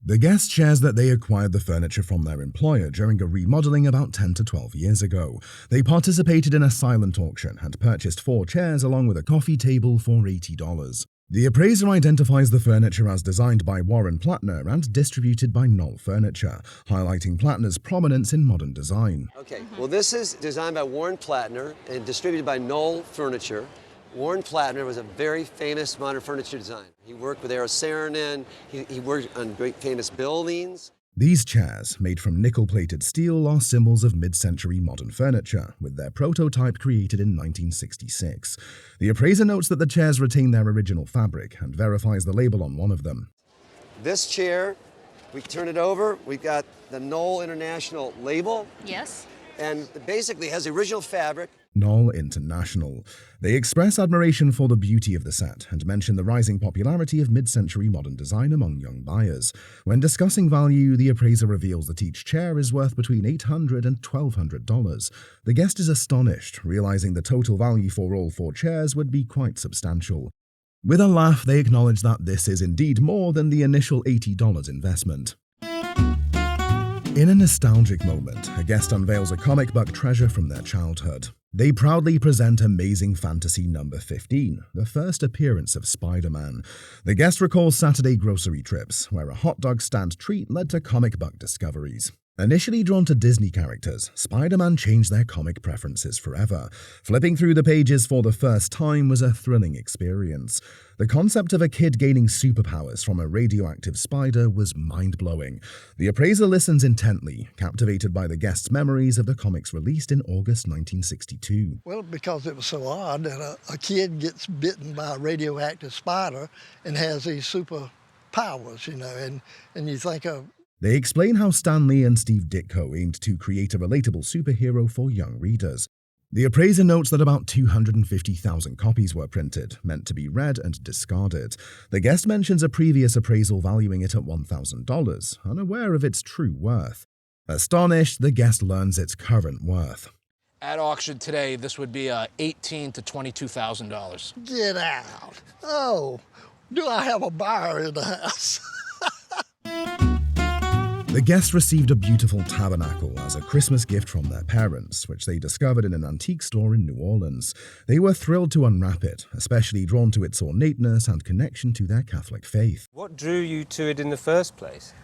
The guest shares that they acquired the furniture from their employer during a remodeling about 10 to 12 years ago. They participated in a silent auction and purchased 4 chairs along with a coffee table for $80. The appraiser identifies the furniture as designed by Warren Platner and distributed by Knoll Furniture, highlighting Platner's prominence in modern design. Okay, well this is designed by Warren Platner and distributed by Knoll Furniture. Warren Platner was a very famous modern furniture designer. He worked with Eero Saarinen, he worked on great famous buildings. These chairs, made from nickel-plated steel, are symbols of mid-century modern furniture, with their prototype created in 1966. The appraiser notes that the chairs retain their original fabric and verifies the label on one of them. This chair, we turn it over, we've got the Knoll International label. Yes. And it basically has the original fabric. Knoll International. They express admiration for the beauty of the set and mention the rising popularity of mid-century modern design among young buyers. When discussing value, the appraiser reveals that each chair is worth between $800 and $1,200. The guest is astonished, realizing the total value for all 4 chairs would be quite substantial. With a laugh, they acknowledge that this is indeed more than the initial $80 investment. In a nostalgic moment, a guest unveils a comic book treasure from their childhood. They proudly present Amazing Fantasy number 15, the first appearance of Spider-Man. The guest recalls Saturday grocery trips, where a hot dog stand treat led to comic book discoveries. Initially drawn to Disney characters, Spider-Man changed their comic preferences forever. Flipping through the pages for the first time was a thrilling experience. The concept of a kid gaining superpowers from a radioactive spider was mind-blowing. The appraiser listens intently, captivated by the guest's memories of the comics released in August 1962. Well, because it was so odd that a kid gets bitten by a radioactive spider and has these superpowers, and you think of... They explain how Stan Lee and Steve Ditko aimed to create a relatable superhero for young readers. The appraiser notes that about 250,000 copies were printed, meant to be read and discarded. The guest mentions a previous appraisal valuing it at $1,000, unaware of its true worth. Astonished, the guest learns its current worth. At auction today, this would be $18,000 to $22,000. Get out. Oh, do I have a buyer in the house? The guests received a beautiful tabernacle as a Christmas gift from their parents, which they discovered in an antique store in New Orleans. They were thrilled to unwrap it, especially drawn to its ornateness and connection to their Catholic faith. What drew you to it in the first place?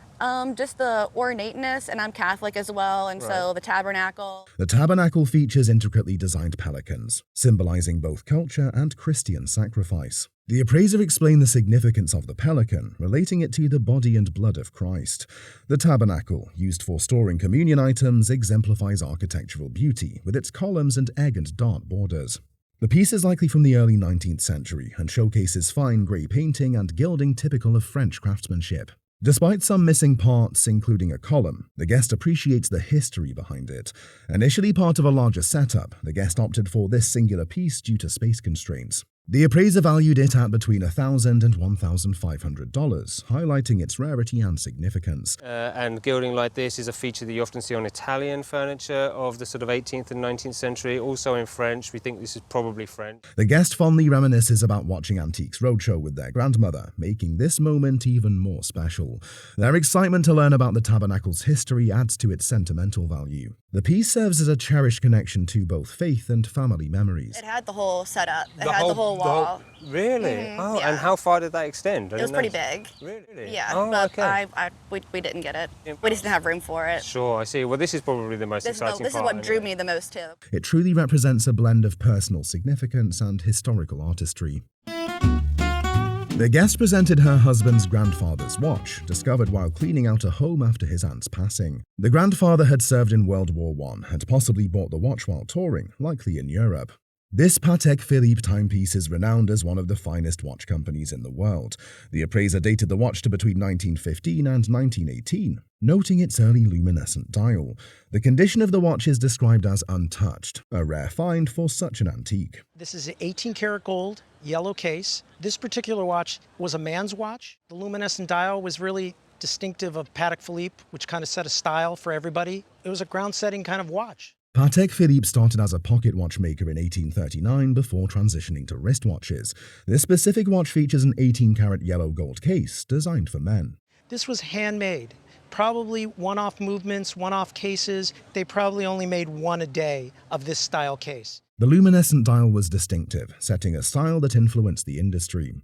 Just the ornateness, and I'm Catholic as well, and so the tabernacle. The tabernacle features intricately designed pelicans, symbolizing both culture and Christian sacrifice. The appraiser explained the significance of the pelican, relating it to the body and blood of Christ. The tabernacle, used for storing communion items, exemplifies architectural beauty with its columns and egg and dart borders. The piece is likely from the early 19th century and showcases fine grey painting and gilding typical of French craftsmanship. Despite some missing parts, including a column, the guest appreciates the history behind it. Initially part of a larger setup, the guest opted for this singular piece due to space constraints. The appraiser valued it at between $1,000 and $1,500, highlighting its rarity and significance. And gilding like this is a feature that you often see on Italian furniture of the sort of 18th and 19th century, also in French. We think this is probably French. The guest fondly reminisces about watching Antiques Roadshow with their grandmother, making this moment even more special. Their excitement to learn about the tabernacle's history adds to its sentimental value. The piece serves as a cherished connection to both faith and family memories. It had the whole setup. It had the whole wall. Really? Oh, yeah. And how far did that extend? It was pretty big. Really? Yeah, oh, but okay. we didn't get it. We just didn't have room for it. Sure, I see. Well, this is probably the most exciting part. This is what drew me the most too. It truly represents a blend of personal significance and historical artistry. The guest presented her husband's grandfather's watch, discovered while cleaning out a home after his aunt's passing. The grandfather had served in World War I and possibly bought the watch while touring, likely in Europe. This Patek Philippe timepiece is renowned as one of the finest watch companies in the world. The appraiser dated the watch to between 1915 and 1918, noting its early luminescent dial. The condition of the watch is described as untouched, a rare find for such an antique. This is an 18-karat gold, yellow case. This particular watch was a man's watch. The luminescent dial was really distinctive of Patek Philippe, which kind of set a style for everybody. It was a ground-setting kind of watch. Patek Philippe started as a pocket watchmaker in 1839 before transitioning to wristwatches. This specific watch features an 18-karat yellow gold case designed for men. This was handmade. Probably one-off movements, one-off cases. They probably only made one a day of this style case. The luminescent dial was distinctive, setting a style that influenced the industry.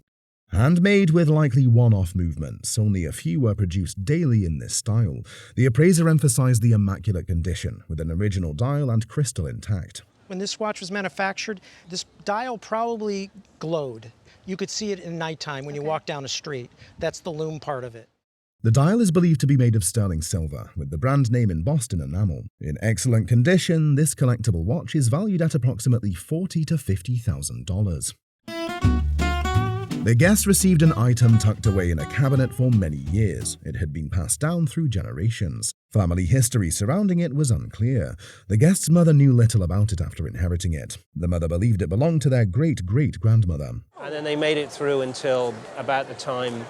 Handmade with likely one-off movements, only a few were produced daily in this style. The appraiser emphasized the immaculate condition, with an original dial and crystal intact. When this watch was manufactured, this dial probably glowed. You could see it in nighttime when you walk down a street. That's the lume part of it. The dial is believed to be made of sterling silver, with the brand name embossed in enamel. In excellent condition, this collectible watch is valued at approximately $40,000 to $50,000. The guest received an item tucked away in a cabinet for many years. It had been passed down through generations. Family history surrounding it was unclear. The guest's mother knew little about it after inheriting it. The mother believed it belonged to their great-great-grandmother. And then they made it through until about the time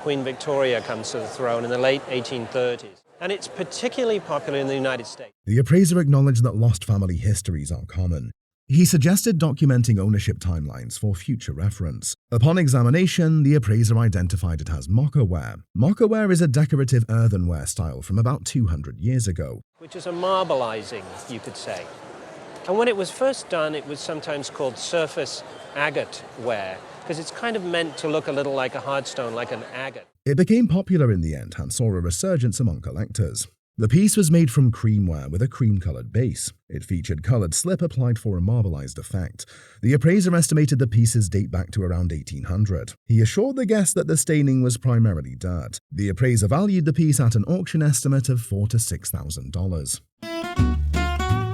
Queen Victoria comes to the throne in the late 1830s. And it's particularly popular in the United States. The appraiser acknowledged that lost family histories are common. He suggested documenting ownership timelines for future reference. Upon examination, the appraiser identified it as Mochaware. Mochaware is a decorative earthenware style from about 200 years ago. Which is a marbleizing, you could say. And when it was first done, it was sometimes called surface agate ware, because it's kind of meant to look a little like a hardstone, like an agate. It became popular in the end and saw a resurgence among collectors. The piece was made from creamware with a cream-colored base. It featured colored slip applied for a marbleized effect. The appraiser estimated the pieces date back to around 1800. He assured the guest that the staining was primarily dirt. The appraiser valued the piece at an auction estimate of $4,000 to $6,000.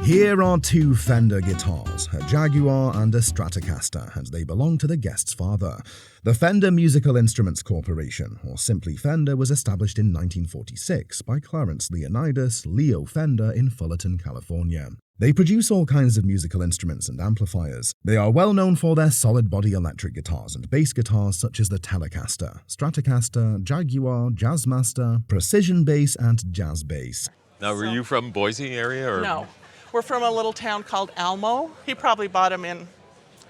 Here are two Fender guitars, a Jaguar and a Stratocaster, and they belong to the guest's father. The Fender Musical Instruments Corporation, or simply Fender, was established in 1946 by Clarence Leonidas Leo Fender in Fullerton, California. They produce all kinds of musical instruments and amplifiers. They are well known for their solid-body electric guitars and bass guitars such as the Telecaster, Stratocaster, Jaguar, Jazzmaster, Precision Bass, and Jazz Bass. Now, were you from Boise area? Or? No. We're from a little town called Almo. He probably bought them in,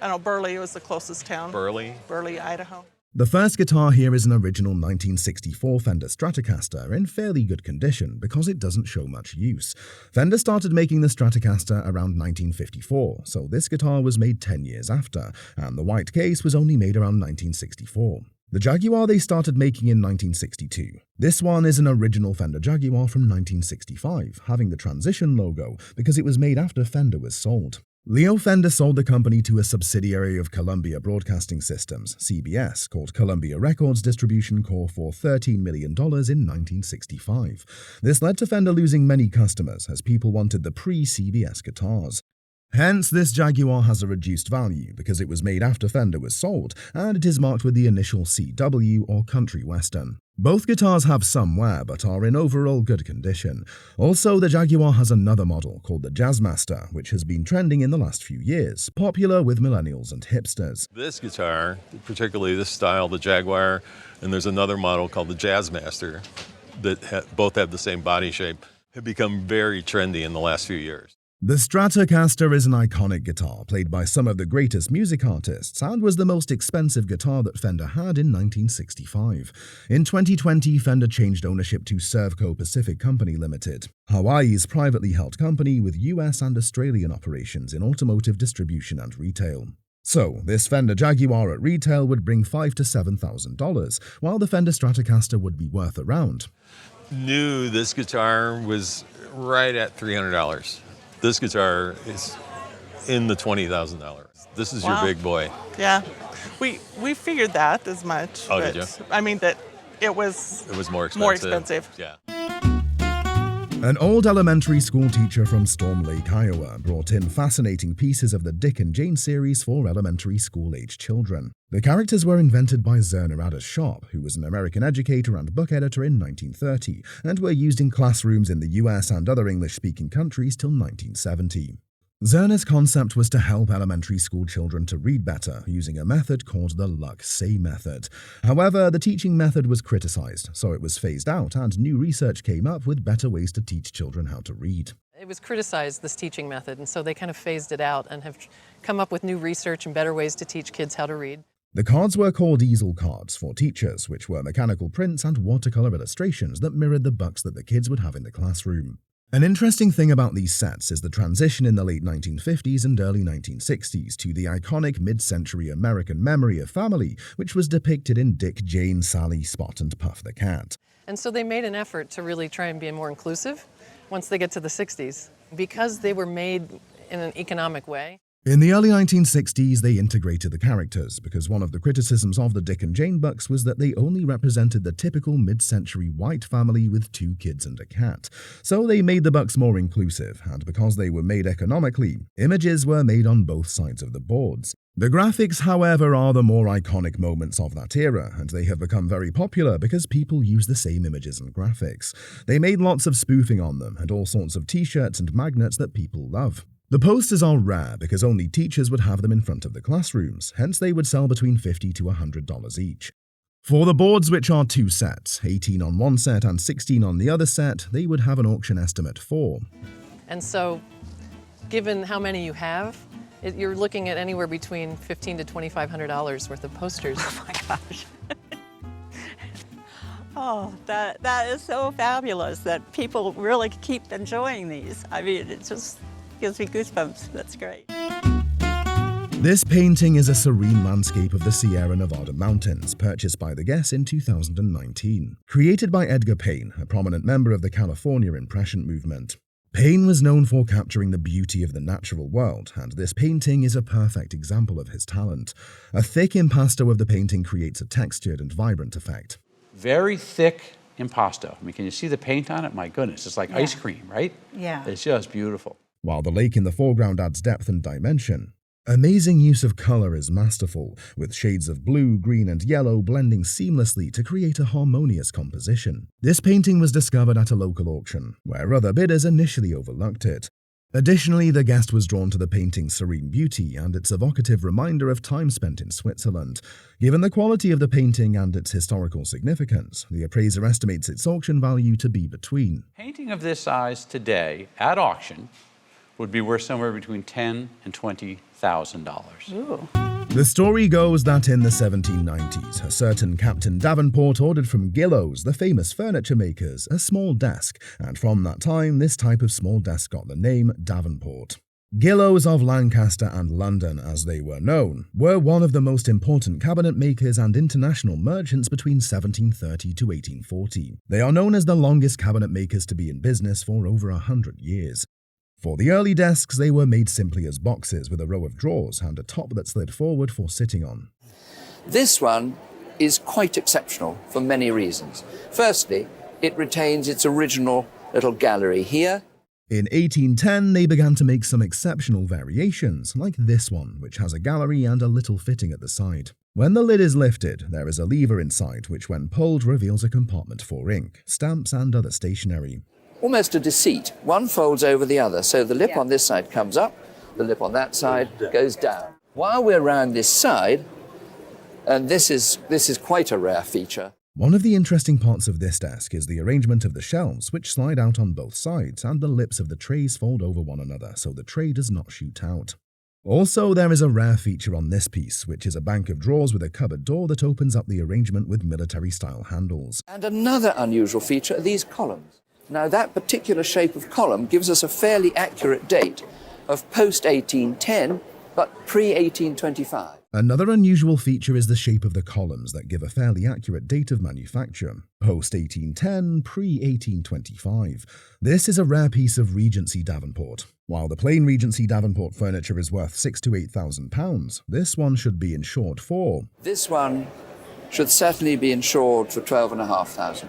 I don't know, Burley was the closest town. Burley? Burley, Idaho. The first guitar here is an original 1964 Fender Stratocaster in fairly good condition because it doesn't show much use. Fender started making the Stratocaster around 1954, so this guitar was made 10 years after, and the white case was only made around 1964. The Jaguar they started making in 1962. This one is an original Fender Jaguar from 1965, having the transition logo because it was made after Fender was sold. Leo Fender sold the company to a subsidiary of Columbia Broadcasting Systems, CBS, called Columbia Records Distribution Corp. For $13 million in 1965. This led to Fender losing many customers as people wanted the pre-CBS guitars. Hence, this Jaguar has a reduced value because it was made after Fender was sold, and it is marked with the initial CW or Country Western. Both guitars have some wear but are in overall good condition. Also, the Jaguar has another model called the Jazzmaster, which has been trending in the last few years, popular with millennials and hipsters. This guitar, particularly this style, the Jaguar, and there's another model called the Jazzmaster that both have the same body shape, have become very trendy in the last few years. The Stratocaster is an iconic guitar played by some of the greatest music artists and was the most expensive guitar that Fender had in 1965. In 2020, Fender changed ownership to Servco Pacific Company Limited, Hawaii's privately held company with US and Australian operations in automotive distribution and retail. So, this Fender Jaguar at retail would bring $5,000 to $7,000, while the Fender Stratocaster would be worth around. New, this guitar was right at $300. This guitar is in the $20,000. This is your big boy. Yeah, we figured that as much. Oh, did you? I mean that it was more expensive. More expensive. Yeah. An old elementary school teacher from Storm Lake, Iowa, brought in fascinating pieces of the Dick and Jane series for elementary school-age children. The characters were invented by Zerner Adder's Shop, who was an American educator and book editor in 1930, and were used in classrooms in the US and other English-speaking countries till 1970. Zerner's concept was to help elementary school children to read better using a method called the Luck-Say method. However, the teaching method was criticized, so it was phased out and new research came up with better ways to teach children how to read. It was criticized, this teaching method, and so they kind of phased it out and have come up with new research and better ways to teach kids how to read. The cards were called easel cards for teachers, which were mechanical prints and watercolor illustrations that mirrored the bucks that the kids would have in the classroom. An interesting thing about these sets is the transition in the late 1950s and early 1960s to the iconic mid-century American memory of family, which was depicted in Dick, Jane, Sally, Spot, and Puff the Cat. And so they made an effort to really try and be more inclusive once they get to the 60s, because they were made in an economic way. In the early 1960s, they integrated the characters, because one of the criticisms of the Dick and Jane bucks was that they only represented the typical mid-century white family with 2 kids and a cat. So they made the bucks more inclusive, and because they were made economically, images were made on both sides of the boards. The graphics, however, are the more iconic moments of that era, and they have become very popular because people use the same images and graphics. They made lots of spoofing on them, and all sorts of t-shirts and magnets that people love. The posters are rare because only teachers would have them in front of the classrooms, hence they would sell between $50 to $100 each. For the boards, which are 2 sets, 18 on one set and 16 on the other set, they would have an auction estimate for. And so, given how many you have, you're looking at anywhere between $1,500 to $2,500 worth of posters. Oh my gosh. Oh, that is so fabulous that people really keep enjoying these. I mean, it just gives me goosebumps. That's great. This painting is a serene landscape of the Sierra Nevada mountains, purchased by the guests in 2019. Created by Edgar Payne, a prominent member of the California Impression movement. Payne was known for capturing the beauty of the natural world, and this painting is a perfect example of his talent. A thick impasto of the painting creates a textured and vibrant effect. Very thick impasto. I mean, can you see the paint on it? My goodness, it's like ice cream, right? Yeah. It's just beautiful. While the lake in the foreground adds depth and dimension. Amazing use of color is masterful, with shades of blue, green, and yellow blending seamlessly to create a harmonious composition. This painting was discovered at a local auction, where other bidders initially overlooked it. Additionally, the guest was drawn to the painting's serene beauty and its evocative reminder of time spent in Switzerland. Given the quality of the painting and its historical significance, the appraiser estimates its auction value to be between. Painting of this size today at auction would be worth somewhere between $10,000 and $20,000. Ooh. The story goes that in the 1790s, a certain Captain Davenport ordered from Gillows, the famous furniture makers, a small desk, and from that time, this type of small desk got the name Davenport. Gillows of Lancaster and London, as they were known, were one of the most important cabinet makers and international merchants between 1730 to 1840. They are known as the longest cabinet makers to be in business for over 100 years. For the early desks, they were made simply as boxes with a row of drawers and a top that slid forward for sitting on. This one is quite exceptional for many reasons. Firstly, it retains its original little gallery here. In 1810, they began to make some exceptional variations, like this one, which has a gallery and a little fitting at the side. When the lid is lifted, there is a lever inside which, when pulled, reveals a compartment for ink, stamps, and other stationery. Almost a deceit. One folds over the other, so the lip on this side comes up, the lip on that side goes down. While we're around this side, and this is quite a rare feature. One of the interesting parts of this desk is the arrangement of the shelves, which slide out on both sides, and the lips of the trays fold over one another so the tray does not shoot out. Also, there is a rare feature on this piece, which is a bank of drawers with a cupboard door that opens up the arrangement with military-style handles. And another unusual feature are these columns. Now, that particular shape of column gives us a fairly accurate date of post-1810, but pre-1825. Another unusual feature is the shape of the columns that give a fairly accurate date of manufacture, post-1810, pre-1825. This is a rare piece of Regency Davenport. While the plain Regency Davenport furniture is worth £6,000 to £8,000, this one should be insured for... This one should certainly be insured for £12,500.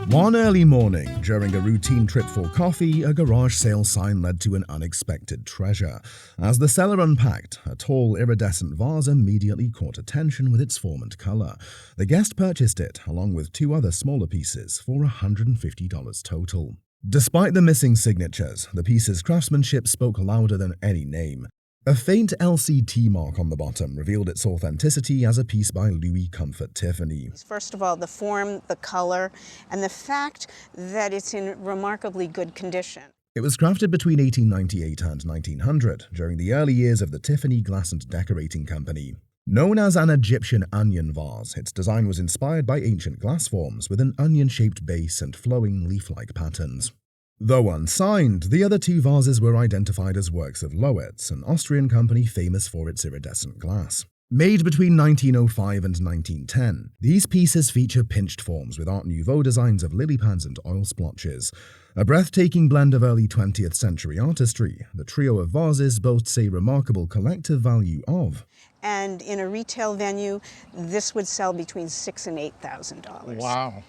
One early morning, during a routine trip for coffee, a garage sale sign led to an unexpected treasure. As the seller unpacked, a tall, iridescent vase immediately caught attention with its form and color. The guest purchased it, along with 2 other smaller pieces, for $150 total. Despite the missing signatures, the piece's craftsmanship spoke louder than any name. A faint LCT mark on the bottom revealed its authenticity as a piece by Louis Comfort Tiffany. First of all, the form, the color, and the fact that it's in remarkably good condition. It was crafted between 1898 and 1900 during the early years of the Tiffany Glass and Decorating Company. Known as an Egyptian onion vase, its design was inspired by ancient glass forms with an onion-shaped base and flowing leaf-like patterns. Though unsigned, the other two vases were identified as works of Loetz, an Austrian company famous for its iridescent glass. Made between 1905 and 1910, these pieces feature pinched forms with Art Nouveau designs of lily pads and oil splotches. A breathtaking blend of early 20th century artistry, the trio of vases boasts a remarkable collective value of. And in a retail venue, this would sell between $6,000 and $8,000. Wow.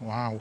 Wow.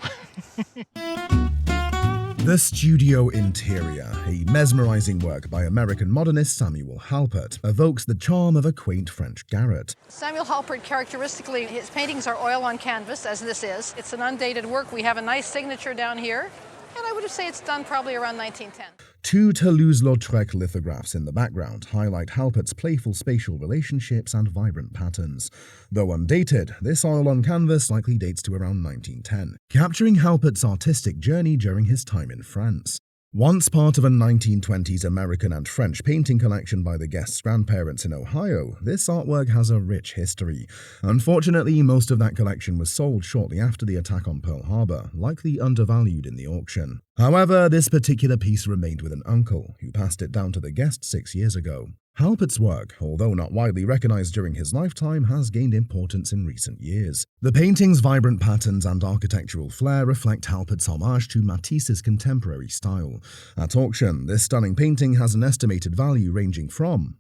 The Studio Interior, a mesmerizing work by American modernist Samuel Halpert, evokes the charm of a quaint French garret. Samuel Halpert, characteristically, his paintings are oil on canvas, as this is. It's an undated work. We have a nice signature down here, and I would say it's done probably around 1910. Two Toulouse-Lautrec lithographs in the background highlight Halpert's playful spatial relationships and vibrant patterns. Though undated, this oil on canvas likely dates to around 1910, capturing Halpert's artistic journey during his time in France. Once part of a 1920s American and French painting collection by the guest's grandparents in Ohio, this artwork has a rich history. Unfortunately, most of that collection was sold shortly after the attack on Pearl Harbor, likely undervalued in the auction. However, this particular piece remained with an uncle, who passed it down to the guest 6 years ago. Halpert's work, although not widely recognized during his lifetime, has gained importance in recent years. The painting's vibrant patterns and architectural flair reflect Halpert's homage to Matisse's contemporary style. At auction, this stunning painting has an estimated value ranging from...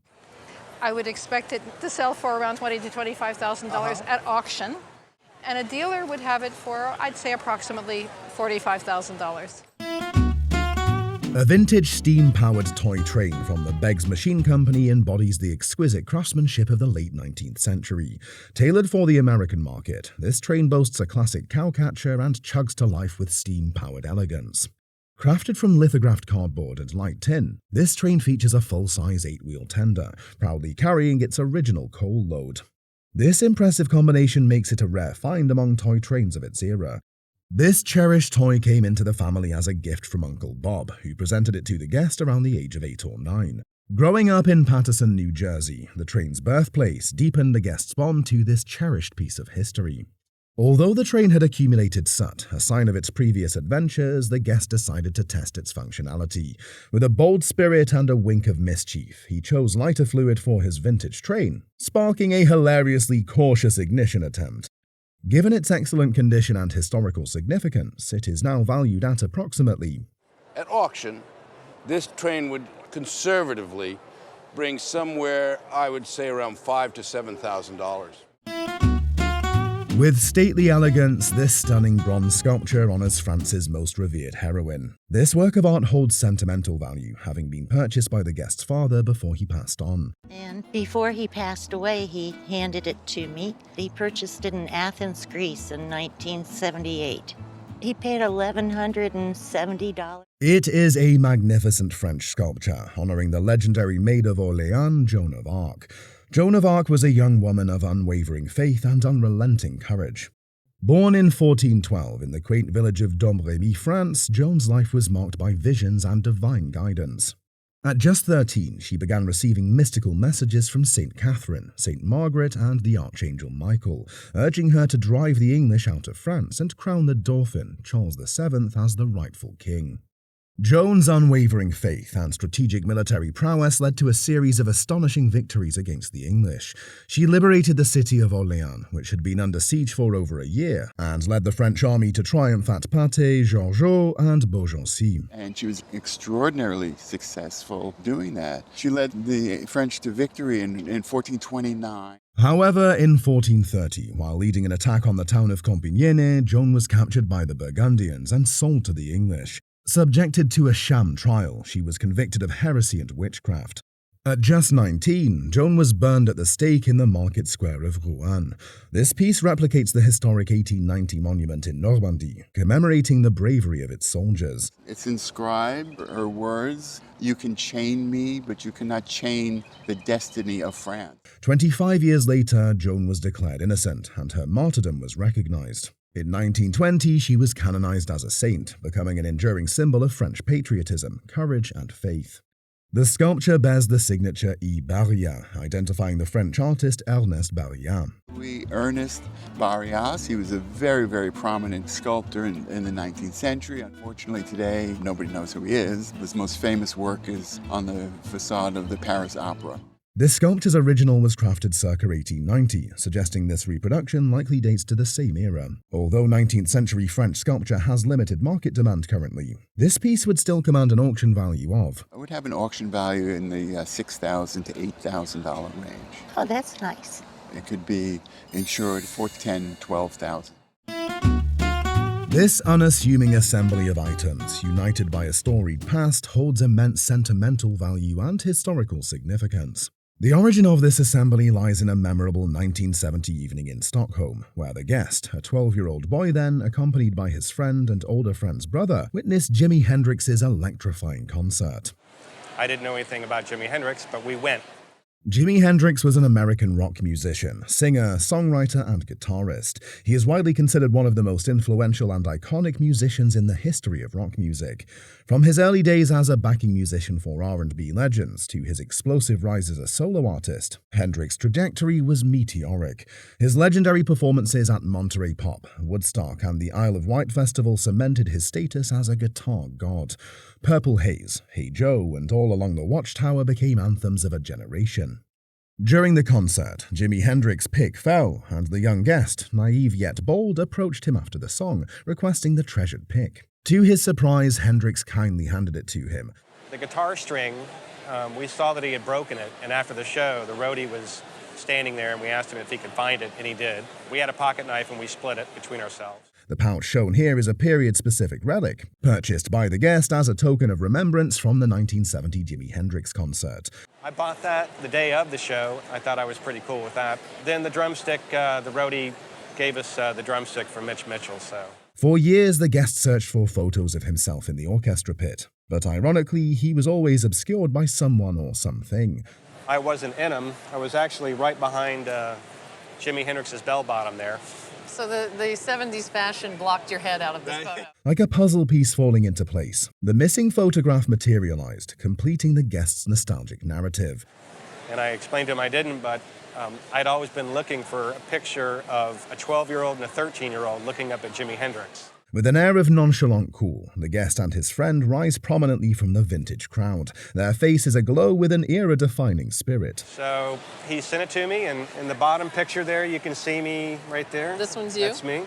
I would expect it to sell for around $20,000 to $25,000 at auction, and a dealer would have it for, I'd say, approximately $45,000. A vintage steam-powered toy train from the Beggs Machine Company embodies the exquisite craftsmanship of the late 19th century. Tailored for the American market, this train boasts a classic cowcatcher and chugs to life with steam-powered elegance. Crafted from lithographed cardboard and light tin, this train features a full-size 8-wheel tender, proudly carrying its original coal load. This impressive combination makes it a rare find among toy trains of its era. This cherished toy came into the family as a gift from Uncle Bob, who presented it to the guest around the age of 8 or 9. Growing up in Paterson, New Jersey, the train's birthplace deepened the guest's bond to this cherished piece of history. Although the train had accumulated soot, a sign of its previous adventures, the guest decided to test its functionality. With a bold spirit and a wink of mischief, he chose lighter fluid for his vintage train, sparking a hilariously cautious ignition attempt. Given its excellent condition and historical significance, it is now valued at approximately... At auction, this train would conservatively bring somewhere, I would say, around $5,000 to $7,000. With stately elegance, this stunning bronze sculpture honors France's most revered heroine. This work of art holds sentimental value, having been purchased by the guest's father before he passed on. And before he passed away, he handed it to me. He purchased it in Athens, Greece in 1978. He paid $1,170. It is a magnificent French sculpture, honoring the legendary Maid of Orléans, Joan of Arc. Joan of Arc was a young woman of unwavering faith and unrelenting courage. Born in 1412 in the quaint village of Domremy, France, Joan's life was marked by visions and divine guidance. At just 13, she began receiving mystical messages from St. Catherine, St. Margaret, and the Archangel Michael, urging her to drive the English out of France and crown the Dauphin, Charles VII, as the rightful king. Joan's unwavering faith and strategic military prowess led to a series of astonishing victories against the English. She liberated the city of Orléans, which had been under siege for over a year, and led the French army to triumph at Patay, Georgeau, and Beaugency. And she was extraordinarily successful doing that. She led the French to victory in 1429. However, in 1430, while leading an attack on the town of Compiègne, Joan was captured by the Burgundians and sold to the English. Subjected to a sham trial, she was convicted of heresy and witchcraft. At just 19, Joan was burned at the stake in the market square of Rouen. This piece replicates the historic 1890 monument in Normandy, commemorating the bravery of its soldiers. It's inscribed, her words, "You can chain me, but you cannot chain the destiny of France." 25 years later, Joan was declared innocent, and her martyrdom was recognized. In 1920, she was canonized as a saint, becoming an enduring symbol of French patriotism, courage, and faith. The sculpture bears the signature E. Barriat, identifying the French artist Ernest Barriat. Ernest Barriat, he was a very, very prominent sculptor in the 19th century. Unfortunately today, nobody knows who he is. His most famous work is on the facade of the Paris Opera. This sculpture's original was crafted circa 1890, suggesting this reproduction likely dates to the same era. Although 19th century French sculpture has limited market demand currently, this piece would still command an auction value of. It would have an auction value in the $6,000 to $8,000 range. Oh, that's nice. It could be insured for $10,000, $12,000. This unassuming assembly of items, united by a storied past, holds immense sentimental value and historical significance. The origin of this assembly lies in a memorable 1970 evening in Stockholm, where the guest, a 12-year-old boy then, accompanied by his friend and older friend's brother, witnessed Jimi Hendrix's electrifying concert. I didn't know anything about Jimi Hendrix, but we went. Jimi Hendrix was an American rock musician, singer, songwriter, and guitarist. He is widely considered one of the most influential and iconic musicians in the history of rock music. From his early days as a backing musician for R&B legends to his explosive rise as a solo artist, Hendrix's trajectory was meteoric. His legendary performances at Monterey Pop, Woodstock, and the Isle of Wight Festival cemented his status as a guitar god. Purple Haze, Hey Joe, and All Along the Watchtower became anthems of a generation. During the concert, Jimi Hendrix's pick fell, and the young guest, naive yet bold, approached him after the song, requesting the treasured pick. To his surprise, Hendrix kindly handed it to him. The guitar string, we saw that he had broken it, and after the show, the roadie was standing there, and we asked him if he could find it, and he did. We had a pocket knife, and we split it between ourselves. The pouch shown here is a period-specific relic, purchased by the guest as a token of remembrance from the 1970 Jimi Hendrix concert. I bought that the day of the show. I thought I was pretty cool with that. Then the drumstick, the roadie gave us the drumstick from Mitch Mitchell, so. For years, the guest searched for photos of himself in the orchestra pit, but ironically, he was always obscured by someone or something. I wasn't in him. I was actually right behind Jimi Hendrix's bell bottom there. So the 70s fashion blocked your head out of this photo. Like a puzzle piece falling into place, the missing photograph materialized, completing the guest's nostalgic narrative. And I explained to him I didn't, but I'd always been looking for a picture of a 12-year-old and a 13-year-old looking up at Jimi Hendrix. With an air of nonchalant cool, the guest and his friend rise prominently from the vintage crowd. Their faces aglow with an era-defining spirit. So he sent it to me, and in the bottom picture there, you can see me right there. This one's you? That's me.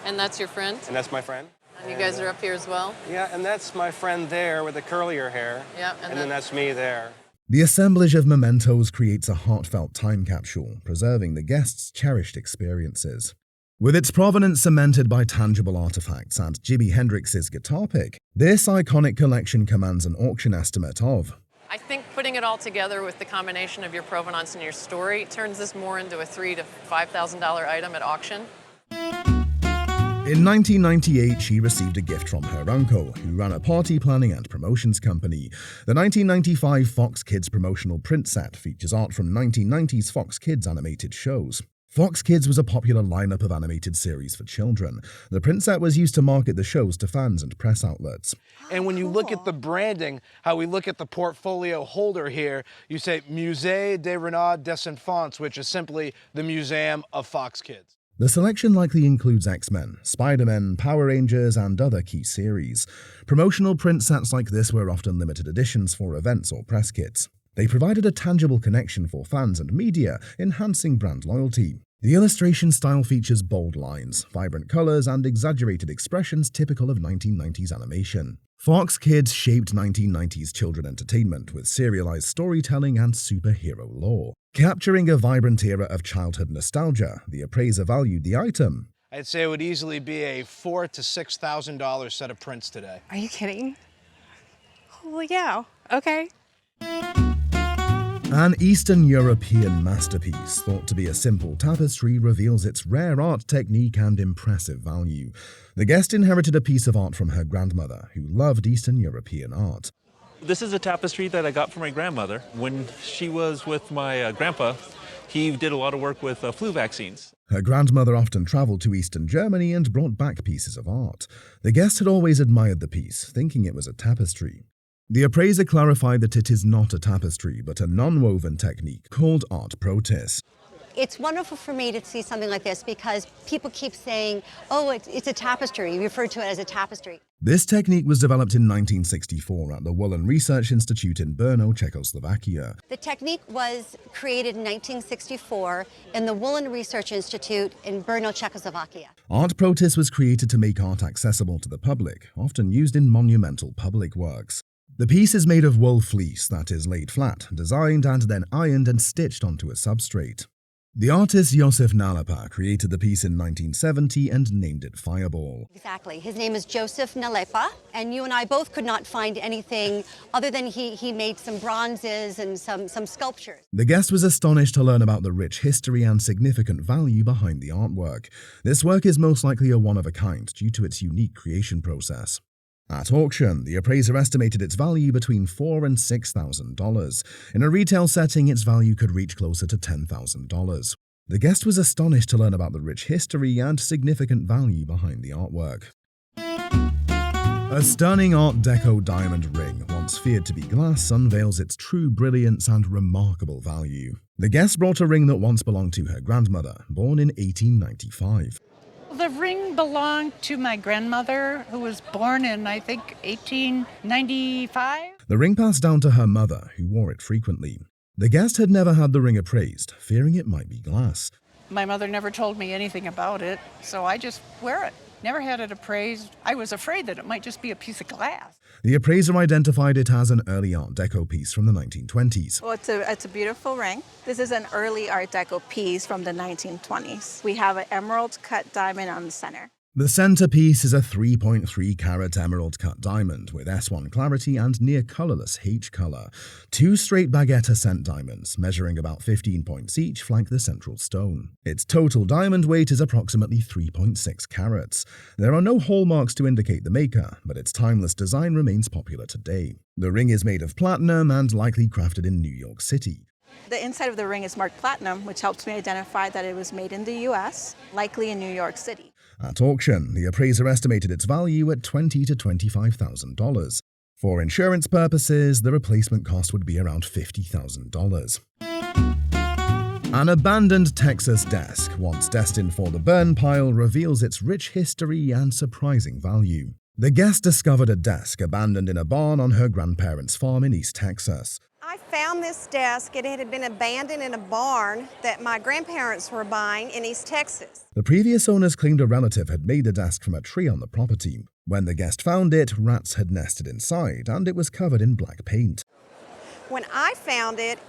And that's your friend? And that's my friend. And you guys are up here as well? Yeah, and that's my friend there with the curlier hair. Yeah, and then that's me there. The assemblage of mementos creates a heartfelt time capsule, preserving the guest's cherished experiences. With its provenance cemented by tangible artifacts and Jimi Hendrix's guitar pick, this iconic collection commands an auction estimate of. I think putting it all together with the combination of your provenance and your story turns this more into a $3,000 to $5,000 item at auction. In 1998, she received a gift from her uncle, who ran a party planning and promotions company. The 1995 Fox Kids promotional print set features art from 1990s Fox Kids animated shows. Fox Kids was a popular lineup of animated series for children. The print set was used to market the shows to fans and press outlets. And when you look at the branding, how we look at the portfolio holder here, you say Musée des Renards des Enfants, which is simply the Museum of Fox Kids. The selection likely includes X-Men, Spider-Man, Power Rangers, and other key series. Promotional print sets like this were often limited editions for events or press kits. They provided a tangible connection for fans and media, enhancing brand loyalty. The illustration style features bold lines, vibrant colors, and exaggerated expressions typical of 1990s animation. Fox Kids shaped 1990s children entertainment with serialized storytelling and superhero lore. Capturing a vibrant era of childhood nostalgia, the appraiser valued the item. I'd say it would easily be a $4,000 to $6,000 set of prints today. Are you kidding? Holy cow. Okay. An Eastern European masterpiece, thought to be a simple tapestry, reveals its rare art technique and impressive value. The guest inherited a piece of art from her grandmother, who loved Eastern European art. This is a tapestry that I got from my grandmother. When she was with my grandpa, He did a lot of work with flu vaccines. Her grandmother often traveled to Eastern Germany and brought back pieces of art. The guest had always admired the piece, thinking it was a tapestry. The appraiser clarified that it is not a tapestry, but a non-woven technique called art protis. It's wonderful for me to see something like this because people keep saying, oh, it's a tapestry. You refer to it as a tapestry. This technique was developed in 1964 at the Woolen Research Institute in Brno, Czechoslovakia. The technique was created in 1964 in the Woolen Research Institute in Brno, Czechoslovakia. Art protis was created to make art accessible to the public, often used in monumental public works. The piece is made of wool fleece that is laid flat, designed and then ironed and stitched onto a substrate. The artist Josef Nalepa created the piece in 1970 and named it Fireball. Exactly. His name is Josef Nalepa, and you and I both could not find anything other than he made some bronzes and some sculptures. The guest was astonished to learn about the rich history and significant value behind the artwork. This work is most likely a one-of-a-kind due to its unique creation process. At auction, the appraiser estimated its value between $4,000 and $6,000. In a retail setting, its value could reach closer to $10,000. The guest was astonished to learn about the rich history and significant value behind the artwork. A stunning Art Deco diamond ring, once feared to be glass, unveils its true brilliance and remarkable value. The guest brought a ring that once belonged to her grandmother, born in 1895. The ring belonged to my grandmother, who was born in, I think, 1895. The ring passed down to her mother, who wore it frequently. The guest had never had the ring appraised, fearing it might be glass. My mother never told me anything about it, so I just wear it. Never had it appraised. I was afraid that it might just be a piece of glass. The appraiser identified it as an early Art Deco piece from the 1920s. Well, it's a beautiful ring. This is an early Art Deco piece from the 1920s. We have an emerald cut diamond on the center. The centerpiece is a 3.3 carat emerald cut diamond with S1 clarity and near colorless H color. Two straight baguette ascent diamonds, measuring about 15 points each, flank the central stone. Its total diamond weight is approximately 3.6 carats. There are no hallmarks to indicate the maker, but its timeless design remains popular today. The ring is made of platinum and likely crafted in New York City. The inside of the ring is marked platinum, which helps me identify that it was made in the U.S., likely in New York City. At auction, the appraiser estimated its value at $20,000 to $25,000. For insurance purposes, the replacement cost would be around $50,000. An abandoned Texas desk, once destined for the burn pile, reveals its rich history and surprising value. The guest discovered a desk abandoned in a barn on her grandparents' farm in East Texas. I found this desk. It had been abandoned in a barn that my grandparents were buying in East Texas. The previous owners claimed a relative had made the desk from a tree on the property. When the guest found it, rats had nested inside, and it was covered in black paint. When I found it,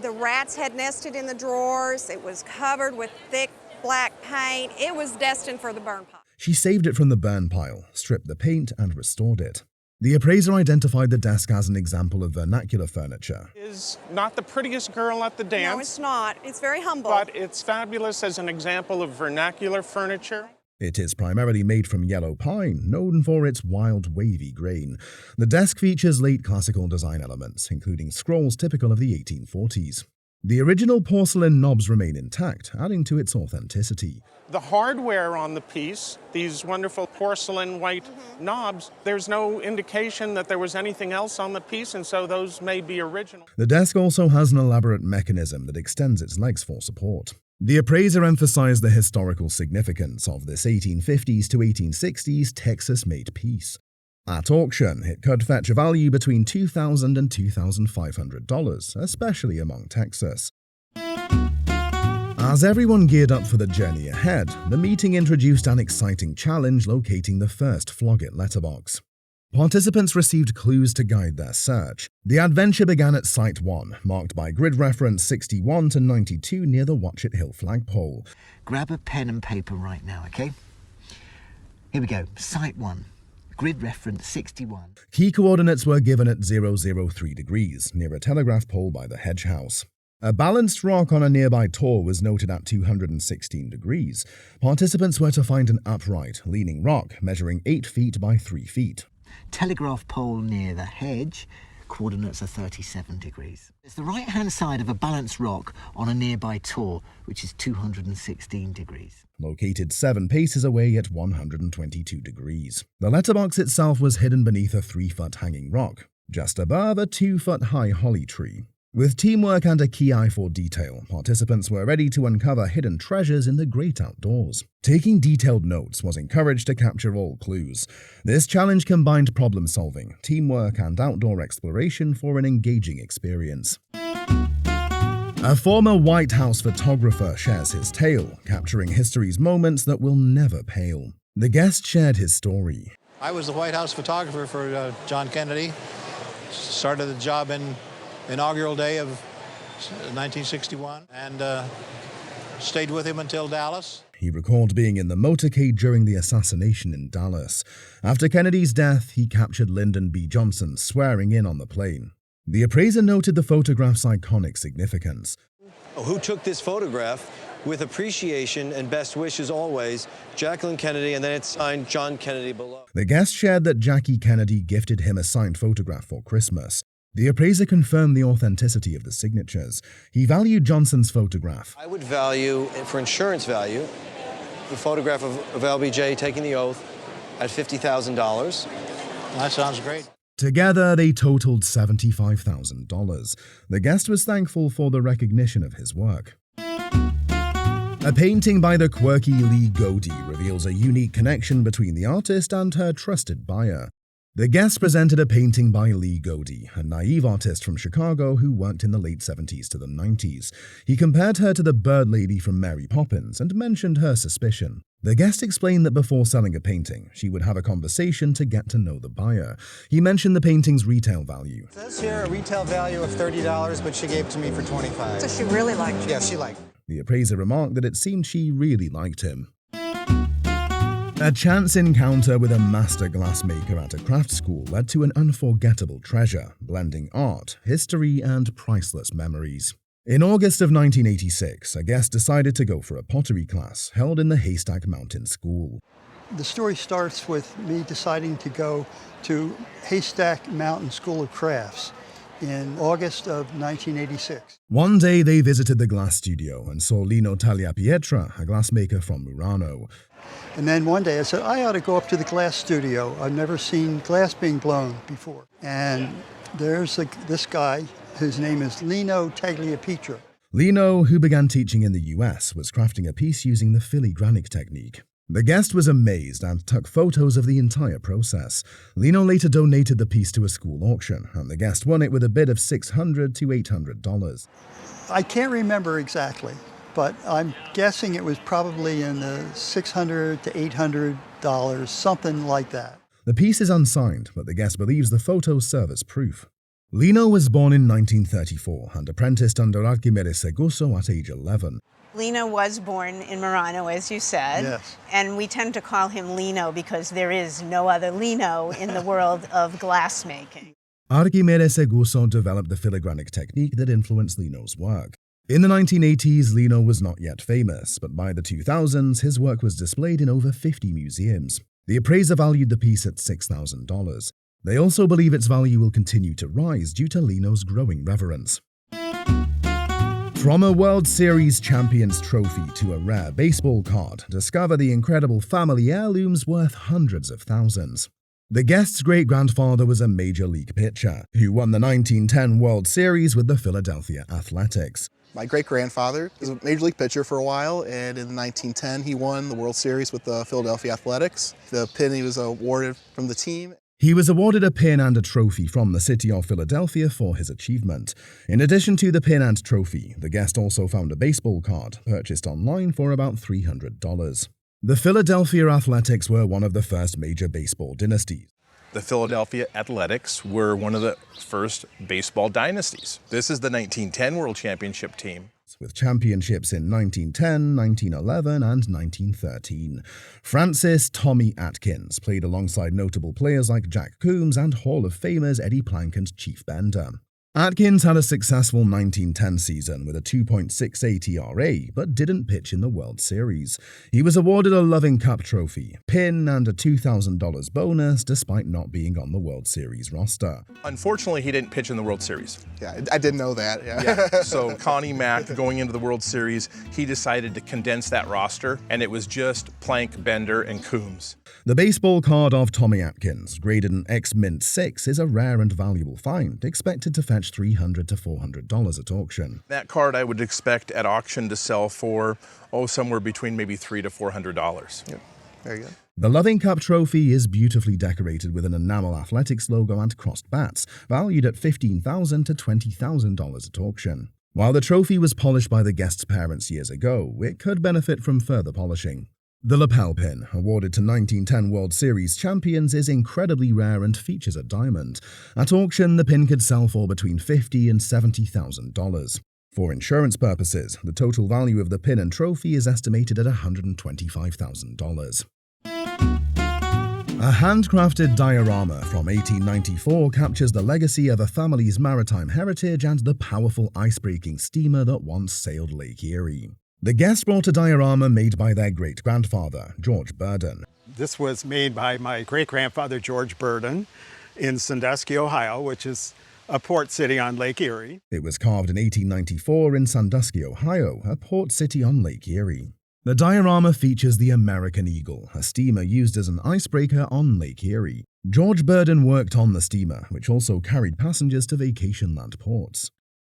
the rats had nested in the drawers. It was covered with thick black paint. It was destined for the burn pile. She saved it from the burn pile, stripped the paint, and restored it. The appraiser identified the desk as an example of vernacular furniture. Is not the prettiest girl at the dance. No, it's not. It's very humble. But it's fabulous as an example of vernacular furniture. It is primarily made from yellow pine, known for its wild, wavy grain. The desk features late classical design elements, including scrolls typical of the 1840s. The original porcelain knobs remain intact, adding to its authenticity. The hardware on the piece, these wonderful porcelain white knobs, there's no indication that there was anything else on the piece, and so those may be original. The desk also has an elaborate mechanism that extends its legs for support. The appraiser emphasized the historical significance of this 1850s to 1860s Texas-made piece. At auction, it could fetch a value between $2,000 and $2,500, especially among Texas. As everyone geared up for the journey ahead, the meeting introduced an exciting challenge locating the first Flog-It letterbox. Participants received clues to guide their search. The adventure began at Site 1, marked by grid reference 61 to 92 near the Watchet Hill flagpole. Grab a pen and paper right now, okay? Here we go. Site 1. Grid reference 61. Key coordinates were given at 003 degrees, near a telegraph pole by the hedge house. A balanced rock on a nearby tor was noted at 216 degrees. Participants were to find an upright, leaning rock measuring 8 feet by 3 feet. Telegraph pole near the hedge. coordinates are 37 degrees. It's the right-hand side of a balanced rock on a nearby tor, which is 216 degrees. Located 7 paces away at 122 degrees. The letterbox itself was hidden beneath a 3-foot hanging rock, just above a 2-foot high holly tree. With teamwork and a key eye for detail, participants were ready to uncover hidden treasures in the great outdoors. Taking detailed notes was encouraged to capture all clues. This challenge combined problem-solving, teamwork, and outdoor exploration for an engaging experience. A former White House photographer shares his tale, capturing history's moments that will never pale. The guest shared his story. I was the White House photographer for John Kennedy. Started the job in inaugural day of 1961 and stayed with him until Dallas. He recalled being in the motorcade during the assassination in Dallas. After Kennedy's death, he captured Lyndon B. Johnson swearing in on the plane. The appraiser noted the photograph's iconic significance. Who took this photograph? With appreciation and best wishes always, Jacqueline Kennedy, and then it's signed John Kennedy below. The guest shared that Jackie Kennedy gifted him a signed photograph for Christmas. The appraiser confirmed the authenticity of the signatures. He valued Johnson's photograph. I would value, for insurance value, the photograph of LBJ taking the oath at $50,000. That sounds great. Together, they totaled $75,000. The guest was thankful for the recognition of his work. A painting by the quirky Lee Godie reveals a unique connection between the artist and her trusted buyer. The guest presented a painting by Lee Godie, a naive artist from Chicago who worked in the late 70s to the 90s. He compared her to the bird lady from Mary Poppins and mentioned her suspicion. The guest explained that before selling a painting, she would have a conversation to get to know the buyer. He mentioned the painting's retail value. It says here a retail value of $30, but she gave it to me for $25. So she really liked you? Yeah, she liked me. The appraiser remarked that it seemed she really liked him. A chance encounter with a master glassmaker at a craft school led to an unforgettable treasure, blending art, history, and priceless memories. In August of 1986, a guest decided to go for a pottery class held in the Haystack Mountain School. The story starts with me deciding to go to Haystack Mountain School of Crafts in August of 1986. One day they visited the glass studio and saw Lino Tagliapietra, a glassmaker from Murano. And then one day I said, I ought to go up to the glass studio. I've never seen glass being blown before. And there's this guy, whose name is Lino Tagliapietra. Lino, who began teaching in the US, was crafting a piece using the filigranic technique. The guest was amazed and took photos of the entire process. Lino later donated the piece to a school auction, and the guest won it with a bid of $600 to $800. I can't remember exactly, but I'm guessing it was probably in the $600 to $800, something like that. The piece is unsigned, but the guest believes the photos serve as proof. Lino was born in 1934 and apprenticed under Archimedes Seguso at age 11. Lino was born in Murano, as you said. Yes. And we tend to call him Lino because there is no other Lino in the world of glassmaking. Archimedes Seguso developed the filigranic technique that influenced Lino's work. In the 1980s, Lino was not yet famous, but by the 2000s, his work was displayed in over 50 museums. The appraiser valued the piece at $6,000. They also believe its value will continue to rise due to Lino's growing reverence. From a World Series Champions trophy to a rare baseball card, discover the incredible family heirlooms worth hundreds of thousands. The guest's great-grandfather was a Major League pitcher who won the 1910 World Series with the Philadelphia Athletics. My great-grandfather was a Major League pitcher for a while, and in 1910 he won the World Series with the Philadelphia Athletics. The pin he was awarded from the team. He was awarded a pin and a trophy from the city of Philadelphia for his achievement. In addition to the pin and trophy, the guest also found a baseball card, purchased online for about $300. The Philadelphia Athletics were one of the first major baseball dynasties. The Philadelphia Athletics were one of the first baseball dynasties. This is the 1910 World Championship team. With championships in 1910, 1911, and 1913. Francis Tommy Atkins played alongside notable players like Jack Coombs and Hall of Famers Eddie Plank and Chief Bender. Atkins had a successful 1910 season with a 2.68 ERA, but didn't pitch in the World Series. He was awarded a Loving Cup trophy, pin, and a $2,000 bonus despite not being on the World Series roster. Unfortunately, he didn't pitch in the World Series. Yeah, I didn't know that. Yeah. So Connie Mack going into the World Series, he decided to condense that roster, and it was just Plank, Bender, and Coombs. The baseball card of Tommy Atkins, graded an X-Mint 6, is a rare and valuable find, expected to fetch $300 to $400 at auction. That card I would expect at auction to sell for, somewhere between maybe $300 to $400. Yep. There you go. The Loving Cup trophy is beautifully decorated with an enamel athletics logo and crossed bats, valued at $15,000 to $20,000 at auction. While the trophy was polished by the guest's parents years ago, it could benefit from further polishing. The lapel pin, awarded to 1910 World Series champions, is incredibly rare and features a diamond. At auction, the pin could sell for between $50,000 and $70,000. For insurance purposes, the total value of the pin and trophy is estimated at $125,000. A handcrafted diorama from 1894 captures the legacy of a family's maritime heritage and the powerful ice-breaking steamer that once sailed Lake Erie. The guests brought a diorama made by their great-grandfather, George Burden. This was made by my great-grandfather, George Burden, in Sandusky, Ohio, which is a port city on Lake Erie. It was carved in 1894 in Sandusky, Ohio, a port city on Lake Erie. The diorama features the American Eagle, a steamer used as an icebreaker on Lake Erie. George Burden worked on the steamer, which also carried passengers to vacation-land ports.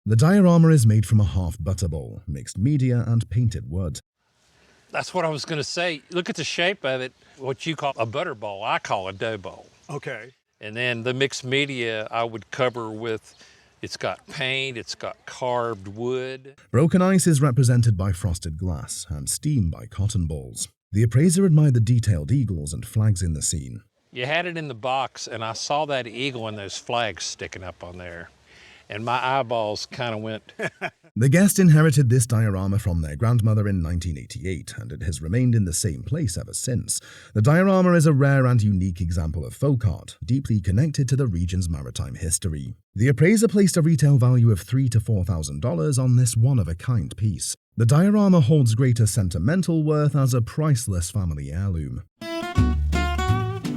The diorama is made from a half butter bowl, mixed media, and painted wood. That's what I was going to say. Look at the shape of it, what you call a butter bowl, I call a dough bowl. Okay. And then the mixed media I would cover with, it's got paint, it's got carved wood. Broken ice is represented by frosted glass and steam by cotton balls. The appraiser admired the detailed eagles and flags in the scene. You had it in the box, and I saw that eagle and those flags sticking up on there. And my eyeballs kind of went. The guest inherited this diorama from their grandmother in 1988, and it has remained in the same place ever since. The diorama is a rare and unique example of folk art, deeply connected to the region's maritime history. The appraiser placed a retail value of $3,000 to $4,000 on this one-of-a-kind piece. The diorama holds greater sentimental worth as a priceless family heirloom.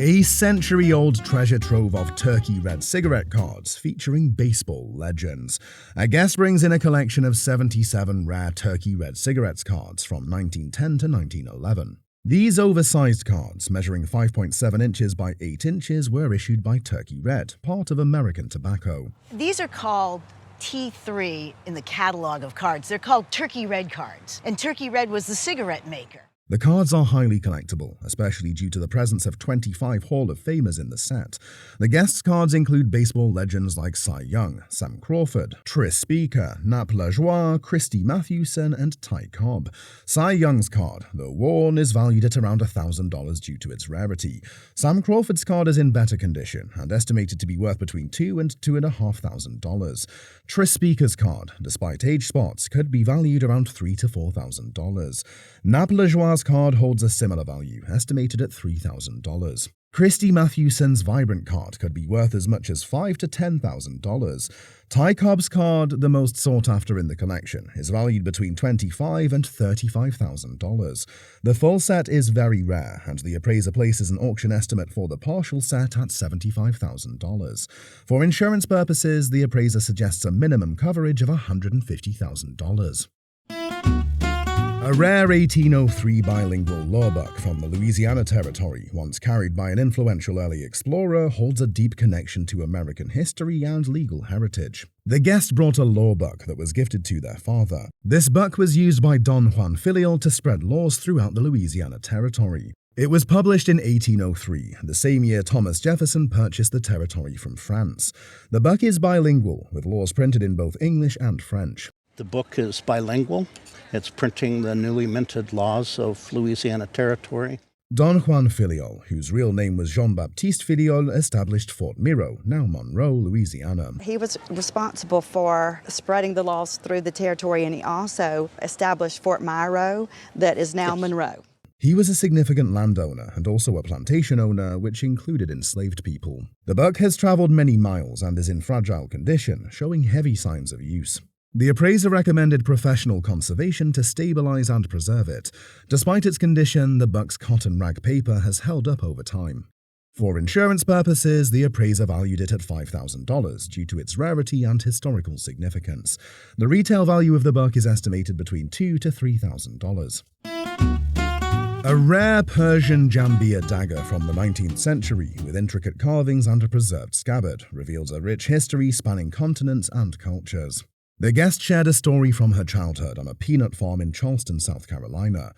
A century-old treasure trove of turkey red cigarette cards featuring baseball legends. A guest brings in a collection of 77 rare turkey red cigarettes cards from 1910 to 1911. These oversized cards, measuring 5.7 inches by 8 inches, were issued by Turkey Red, part of American Tobacco. These are called T3 in the catalog of cards. They're called Turkey Red cards, and Turkey Red was the cigarette maker. The cards are highly collectible, especially due to the presence of 25 Hall of Famers in the set. The guests' cards include baseball legends like Cy Young, Sam Crawford, Tris Speaker, Nap Lajoie, Christy Mathewson, and Ty Cobb. Cy Young's card, though worn, is valued at around $1,000 due to its rarity. Sam Crawford's card is in better condition and estimated to be worth between $2,000 and $2,500. Tris Speaker's card, despite age spots, could be valued around $3,000 to $4,000. Nap Lajoie's card holds a similar value, estimated at $3,000. Christy Mathewson's Vibrant card could be worth as much as $5,000 to $10,000. Ty Cobb's card, the most sought after in the collection, is valued between $25,000 and $35,000. The full set is very rare, and the appraiser places an auction estimate for the partial set at $75,000. For insurance purposes, the appraiser suggests a minimum coverage of $150,000. A rare 1803 bilingual lawbuck from the Louisiana Territory, once carried by an influential early explorer, holds a deep connection to American history and legal heritage. The guest brought a lawbuck that was gifted to their father. This buck was used by Don Juan Filial to spread laws throughout the Louisiana Territory. It was published in 1803, the same year Thomas Jefferson purchased the territory from France. The buck is bilingual, with laws printed in both English and French. The book is bilingual. It's printing the newly minted laws of Louisiana Territory. Don Juan Filial, whose real name was Jean-Baptiste Filial, established Fort Miro, now Monroe, Louisiana. He was responsible for spreading the laws through the territory, and he also established Fort Miro, that is now Monroe. He was a significant landowner and also a plantation owner, which included enslaved people. The buck has traveled many miles and is in fragile condition, showing heavy signs of use. The appraiser recommended professional conservation to stabilize and preserve it. Despite its condition, the buck's cotton rag paper has held up over time. For insurance purposes, the appraiser valued it at $5,000 due to its rarity and historical significance. The retail value of the buck is estimated between $2,000 to $3,000. A rare Persian jambia dagger from the 19th century with intricate carvings and a preserved scabbard reveals a rich history spanning continents and cultures. The guest shared a story from her childhood on a peanut farm in Charleston, South Carolina.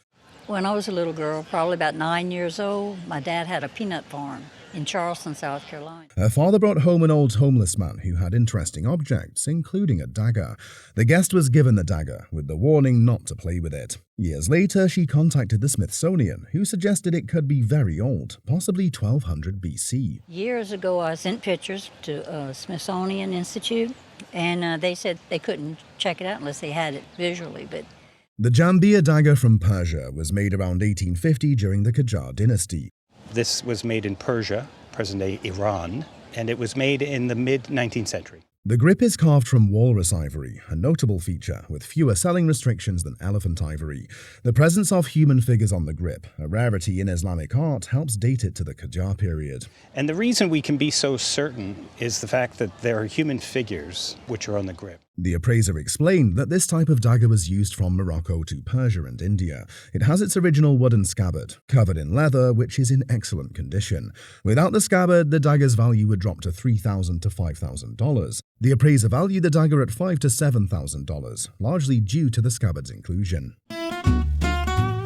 When I was a little girl, probably about 9 years old, my dad had a peanut farm in Charleston, South Carolina. Her father brought home an old homeless man who had interesting objects, including a dagger. The guest was given the dagger, with the warning not to play with it. Years later, she contacted the Smithsonian, who suggested it could be very old, possibly 1200 BC. Years ago, I sent pictures to Smithsonian Institute, and they said they couldn't check it out unless they had it visually, but the jambia dagger from Persia was made around 1850 during the Qajar dynasty. This was made in Persia, present-day Iran, and it was made in the mid-19th century. The grip is carved from walrus ivory, a notable feature with fewer selling restrictions than elephant ivory. The presence of human figures on the grip, a rarity in Islamic art, helps date it to the Qajar period. And the reason we can be so certain is the fact that there are human figures which are on the grip. The appraiser explained that this type of dagger was used from Morocco to Persia and India. It has its original wooden scabbard, covered in leather, which is in excellent condition. Without the scabbard, the dagger's value would drop to $3,000 to $5,000. The appraiser valued the dagger at $5,000 to $7,000, largely due to the scabbard's inclusion.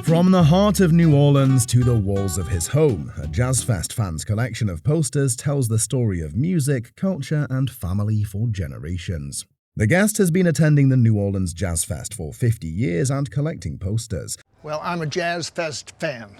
From the heart of New Orleans to the walls of his home, a Jazzfest fans' collection of posters tells the story of music, culture, and family for generations. The guest has been attending the New Orleans Jazz Fest for 50 years and collecting posters. Well, I'm a Jazz Fest fan.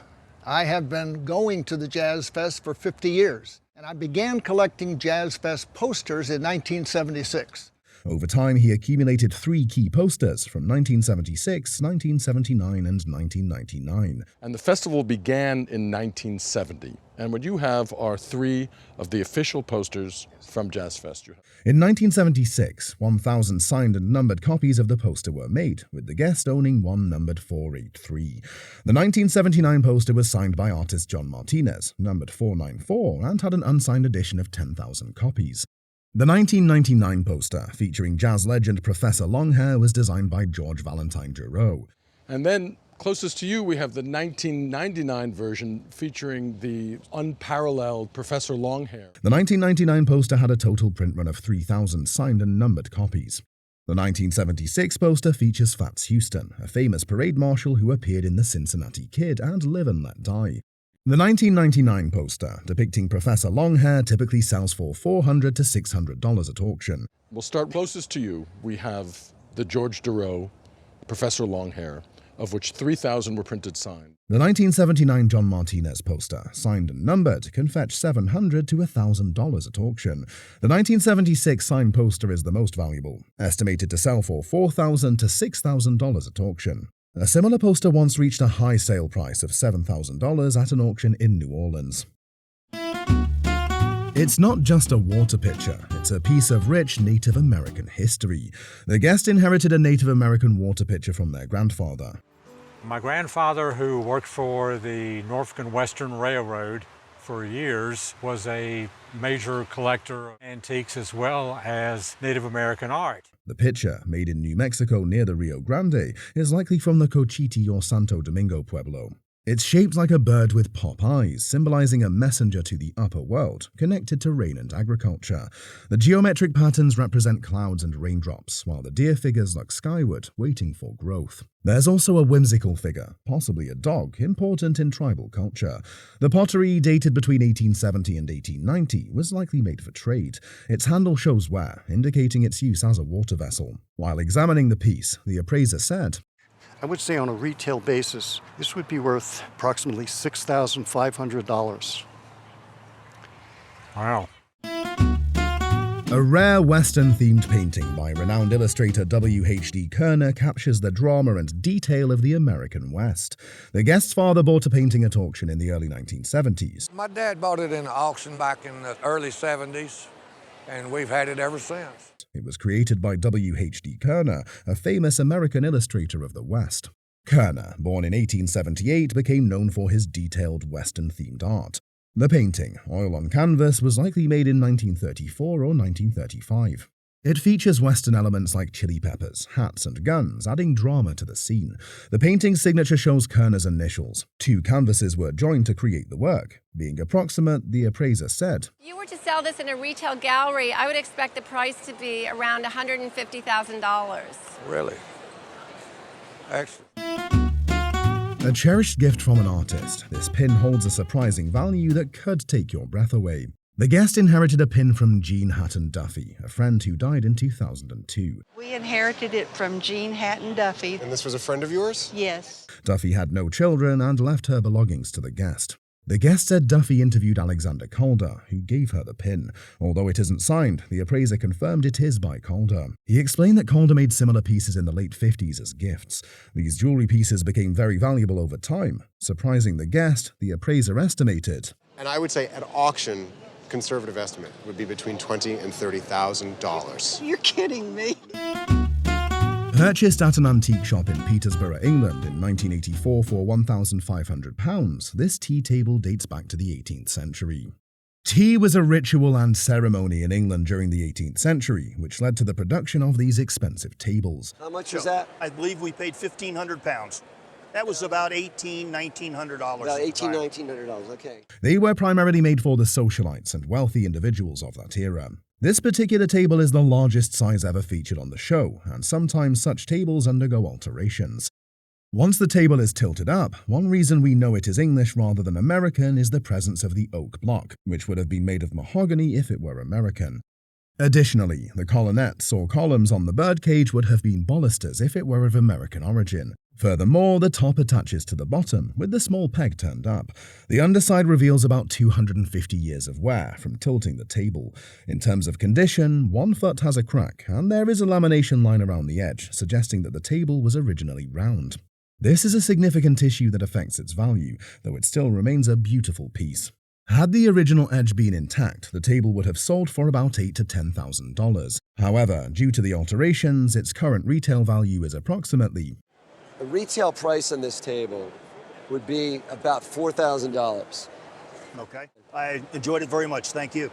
I have been going to the Jazz Fest for 50 years, and I began collecting Jazz Fest posters in 1976. Over time, he accumulated 3 key posters from 1976, 1979, and 1999. And the festival began in 1970. And what you have are 3 of the official posters from Jazzfest. In 1976, 1,000 signed and numbered copies of the poster were made, with the guest owning one numbered 483. The 1979 poster was signed by artist John Martinez, numbered 494, and had an unsigned edition of 10,000 copies. The 1999 poster, featuring jazz legend Professor Longhair, was designed by George Valentine Drouot. And then, closest to you, we have the 1999 version featuring the unparalleled Professor Longhair. The 1999 poster had a total print run of 3,000 signed and numbered copies. The 1976 poster features Fats Houston, a famous parade marshal who appeared in The Cincinnati Kid and Live and Let Die. The 1999 poster, depicting Professor Longhair, typically sells for $400 to $600 at auction. We'll start closest to you. We have the George Drouot, Professor Longhair, of which 3,000 were printed signed. The 1979 John Martinez poster, signed and numbered, can fetch $700 to $1,000 at auction. The 1976 signed poster is the most valuable, estimated to sell for $4,000 to $6,000 at auction. A similar poster once reached a high sale price of $7,000 at an auction in New Orleans. It's not just a water pitcher, it's a piece of rich Native American history. The guest inherited a Native American water pitcher from their grandfather. My grandfather, who worked for the Norfolk and Western Railroad for years, was a major collector of antiques as well as Native American art. The pitcher, made in New Mexico near the Rio Grande, is likely from the Cochiti or Santo Domingo Pueblo. It's shaped like a bird with pop eyes, symbolizing a messenger to the upper world, connected to rain and agriculture. The geometric patterns represent clouds and raindrops, while the deer figures look skyward, waiting for growth. There's also a whimsical figure, possibly a dog, important in tribal culture. The pottery, dated between 1870 and 1890, was likely made for trade. Its handle shows wear, indicating its use as a water vessel. While examining the piece, the appraiser said, I would say on a retail basis, this would be worth approximately $6,500. Wow. A rare Western-themed painting by renowned illustrator W.H.D. Koerner captures the drama and detail of the American West. The guest's father bought a painting at auction in the early 1970s. My dad bought it in an auction back in the early 70s, and we've had it ever since. It was created by W.H.D. Koerner, a famous American illustrator of the West. Koerner, born in 1878, became known for his detailed Western-themed art. The painting, oil on canvas, was likely made in 1934 or 1935. It features Western elements like chili peppers, hats, and guns, adding drama to the scene. The painting's signature shows Koerner's initials. 2 canvases were joined to create the work. Being approximate, the appraiser said, If you were to sell this in a retail gallery, I would expect the price to be around $150,000. Really? Excellent. A cherished gift from an artist, this pin holds a surprising value that could take your breath away. The guest inherited a pin from Jean Hatton Duffy, a friend who died in 2002. We inherited it from Jean Hatton Duffy. And this was a friend of yours? Yes. Duffy had no children and left her belongings to the guest. The guest said Duffy interviewed Alexander Calder, who gave her the pin. Although it isn't signed, the appraiser confirmed it is by Calder. He explained that Calder made similar pieces in the late 50s as gifts. These jewelry pieces became very valuable over time. Surprising the guest, the appraiser estimated. And I would say at auction, conservative estimate would be between $20,000 and $30,000. You're kidding me. Purchased at an antique shop in Peterborough, England in 1984 for £1,500, this tea table dates back to the 18th century. Tea was a ritual and ceremony in England during the 18th century, which led to the production of these expensive tables. How much was that? I believe we paid £1,500. That was about $1,900. About $1,900, okay. They were primarily made for the socialites and wealthy individuals of that era. This particular table is the largest size ever featured on the show, and sometimes such tables undergo alterations. Once the table is tilted up, one reason we know it is English rather than American is the presence of the oak block, which would have been made of mahogany if it were American. Additionally, the colonnettes or columns on the birdcage would have been balusters if it were of American origin. Furthermore, the top attaches to the bottom, with the small peg turned up. The underside reveals about 250 years of wear from tilting the table. In terms of condition, one foot has a crack, and there is a lamination line around the edge, suggesting that the table was originally round. This is a significant issue that affects its value, though it still remains a beautiful piece. Had the original edge been intact, the table would have sold for about $8,000 to $10,000. However, due to the alterations, its current retail value is approximately... The retail price on this table would be about $4,000. Okay. I enjoyed it very much. Thank you.